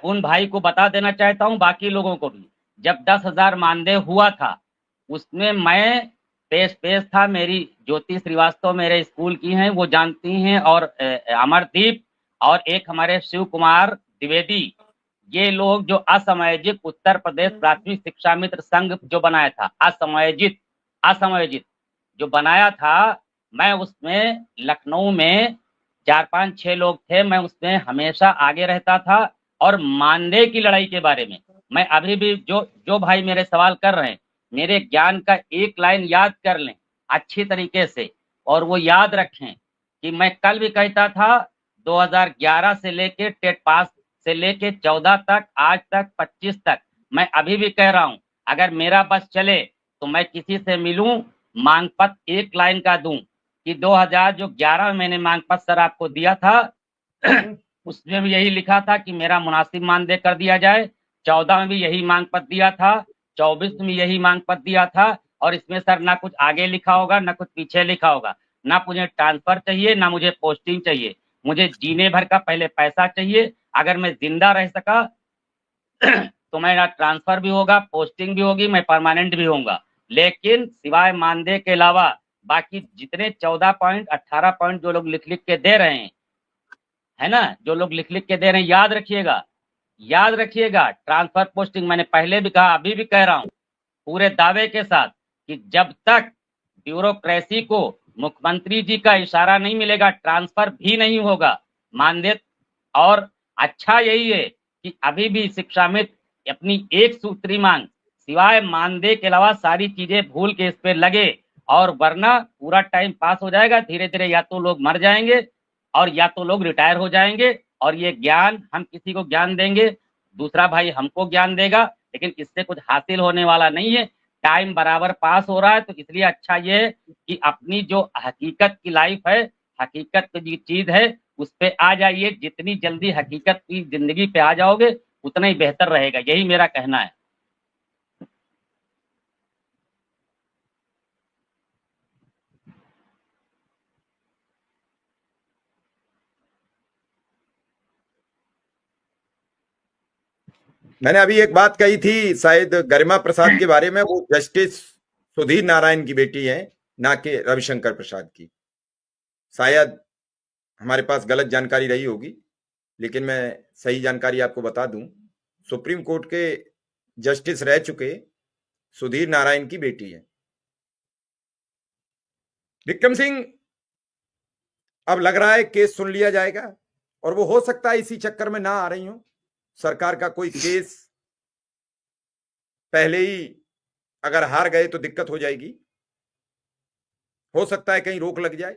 उन भाई को बता देना चाहता हूँ, बाकी लोगों को भी। जब 10,000 मानदेय हुआ था, उसमें मैं पेश पेश था। मेरी ज्योति श्रीवास्तव मेरे स्कूल की हैं, वो जानती हैं, और अमरदीप, और एक हमारे शिव कुमार द्विवेदी। ये लोग जो असमायोजित उत्तर प्रदेश प्राथमिक शिक्षा मित्र संघ जो बनाया था, असमायोजित असमायोजित जो बनाया था, मैं उसमें लखनऊ में 4 5 6 लोग थे। मैं उसमें हमेशा आगे रहता था। और मानदेय की लड़ाई के बारे में मैं अभी भी, जो जो भाई मेरे सवाल कर रहे हैं, मेरे ज्ञान का एक लाइन याद कर लें अच्छी तरीके से, और वो याद रखें कि मैं कल भी कहता था, 2011 से लेके टेट पास से लेके 14 तक, आज तक 25 तक, मैं अभी भी कह रहा हूं, अगर मेरा बस चले तो मैं किसी से मिलूं, मांग पत्र एक लाइन का दूं कि 2000 जो 11 में मैंने मांग पत्र सर आपको दिया था उसमें भी यही लिखा था कि मेरा मुनासिब मानदेय कर दिया जाए। 14 में भी यही मांग पत्र दिया था, 24 में यही मांग पत्र दिया था। और इसमें सर ना कुछ आगे लिखा होगा ना कुछ पीछे लिखा होगा, ना मुझे ट्रांसफर चाहिए ना मुझे पोस्टिंग चाहिए। मुझे जीने भर का पहले पैसा चाहिए। अगर मैं जिंदा रह सका तो मेरा ट्रांसफर भी होगा, पोस्टिंग भी होगी, मैं परमानेंट भी होऊंगा। लेकिन सिवाय मानदेय के अलावा बाकी जितने 14 पॉइंट 18 पॉइंट जो लोग लिख लिख के दे रहे हैं, है ना, जो लोग लिख लिख के दे रहे हैं, याद रखिएगा, याद रखिएगा। ट्रांसफर पोस्टिंग मैंने पहले भी कहा, अभी भी कह रहा हूं पूरे दावे के साथ, कि जब तक ब्यूरोक्रेसी को मुख्यमंत्री जी का इशारा नहीं मिलेगा, ट्रांसफर भी नहीं होगा मानदेय। और अच्छा यही है कि अभी भी शिक्षा मित्र अपनी एक सूत्री मांग सिवाय मानदेय के अलावा सारी चीजें भूल के इस पे लगे, और वरना पूरा टाइम पास हो जाएगा। धीरे धीरे या तो लोग मर जाएंगे और या तो लोग रिटायर हो जाएंगे, और ये ज्ञान हम किसी को ज्ञान देंगे, दूसरा भाई हमको ज्ञान देगा, लेकिन इससे कुछ हासिल होने वाला नहीं है। टाइम बराबर पास हो रहा है, तो इसलिए अच्छा ये है कि अपनी जो हकीकत की लाइफ है, हकीकत की जो चीज है, उस पे आ जाइए। जितनी जल्दी हकीकत की जिंदगी पे आ जाओगे उतना ही बेहतर रहेगा, यही मेरा कहना है। मैंने अभी एक बात कही थी शायद गरिमा प्रसाद के बारे में, वो जस्टिस सुधीर नारायण की बेटी है, ना कि रविशंकर प्रसाद की। शायद हमारे पास गलत जानकारी रही होगी, लेकिन मैं सही जानकारी आपको बता दूं, सुप्रीम कोर्ट के जस्टिस रह चुके सुधीर नारायण की बेटी है। विक्रम सिंह, अब लग रहा है केस सुन लिया जाएगा, और वो हो सकता है इसी चक्कर में ना आ रही हो। सरकार का कोई केस पहले ही अगर हार गए तो दिक्कत हो जाएगी, हो सकता है कहीं रोक लग जाए।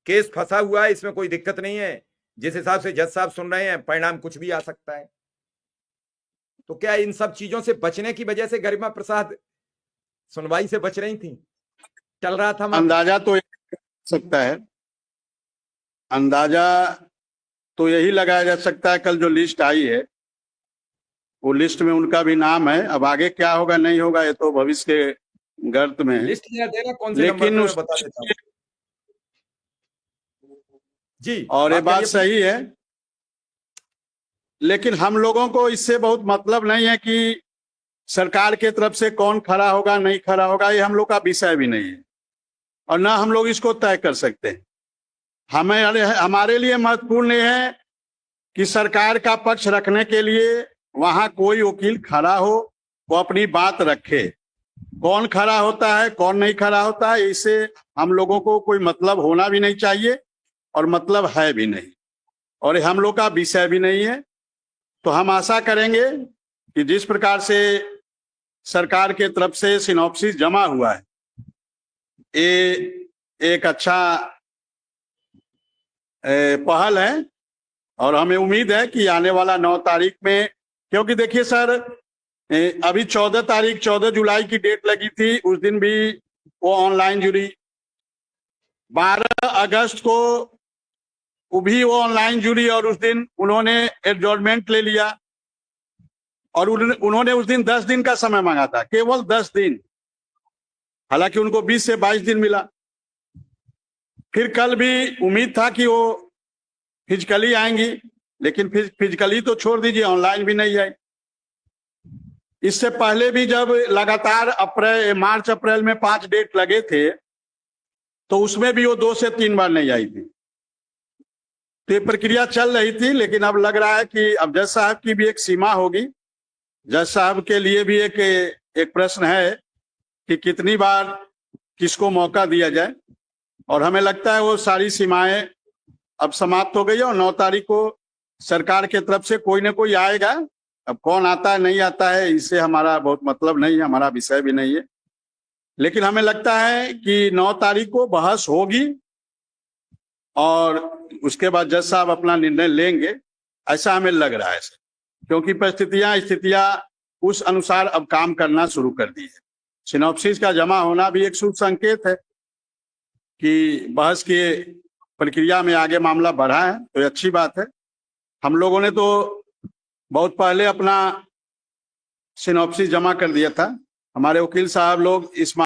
केस फंसा हुआ है, इसमें कोई दिक्कत नहीं है। जिस हिसाब से जज साहब सुन रहे हैं, परिणाम कुछ भी आ सकता है। तो क्या इन सब चीजों से बचने की वजह से गरिमा प्रसाद सुनवाई से बच रही थी? चल रहा था अंदाजा तो सकता है, अंदाजा तो यही लगाया जा सकता है। कल जो लिस्ट आई है, वो लिस्ट में उनका भी नाम है। अब आगे क्या होगा नहीं होगा ये तो भविष्य के गर्त में है। लिस्ट देना कौन से लेकिन नंबर पे, मैं बता देता हूं जी। और ये बात सही है, लेकिन हम लोगों को इससे बहुत मतलब नहीं है कि सरकार के तरफ से कौन खड़ा होगा नहीं खड़ा होगा, ये हम लोग का विषय भी नहीं है, और ना हम लोग इसको तय कर सकते हैं। हमारे लिए महत्वपूर्ण ये है कि सरकार का पक्ष रखने के लिए वहां कोई वकील खड़ा हो, वो अपनी बात रखे। कौन खड़ा होता है कौन नहीं खड़ा होता है, इससे हम लोगों को कोई मतलब होना भी नहीं चाहिए, और मतलब है भी नहीं, और हम लोग का विषय भी नहीं है। तो हम आशा करेंगे कि जिस प्रकार से सरकार के तरफ से सिनॉप्सिस जमा हुआ है, ये एक अच्छा पहल है, और हमें उम्मीद है कि आने वाला 9 तारीख में, क्योंकि देखिए सर, अभी 14 तारीख 14 जुलाई की डेट लगी थी, उस दिन भी वो ऑनलाइन जुड़ी। 12 अगस्त को वो भी वो ऑनलाइन जुड़ी, और उस दिन उन्होंने एडजॉर्नमेंट ले लिया, और उन्होंने उस दिन 10 दिन का समय मांगा था, केवल 10 दिन। हालांकि उनको 20 से 22 दिन मिला। फिर कल भी उम्मीद था कि वो फिजिकली आएंगी, लेकिन फिजिकली तो छोड़ दीजिए, ऑनलाइन भी नहीं आई। इससे पहले भी जब लगातार मार्च अप्रैल में 5 डेट लगे थे तो उसमें भी वो 2 से 3 बार नहीं आई थी। तो ये प्रक्रिया चल रही थी, लेकिन अब लग रहा है कि अब जज साहब की भी एक सीमा होगी। जज साहब के लिए भी एक प्रश्न है कि कितनी बार किसको मौका दिया जाए, और हमें लगता है वो सारी सीमाएं अब समाप्त हो गई है और 9 तारीख को सरकार के तरफ से कोई ना कोई आएगा। अब कौन आता है नहीं आता है इससे हमारा बहुत मतलब नहीं है, हमारा विषय भी नहीं है, लेकिन हमें लगता है कि 9 तारीख को बहस होगी और उसके बाद जज साहब अपना निर्णय लेंगे, ऐसा हमें लग रहा है, क्योंकि स्थितियां उस अनुसार अब काम करना शुरू कर दी है। सिनॉप्सिस का जमा होना भी एक शुभ संकेत है कि बहस की प्रक्रिया में आगे मामला बढ़ा है, तो ये अच्छी बात है। हम लोगों ने तो बहुत पहले अपना सिनॉप्सिस जमा कर दिया था, हमारे वकील साहब लोग इस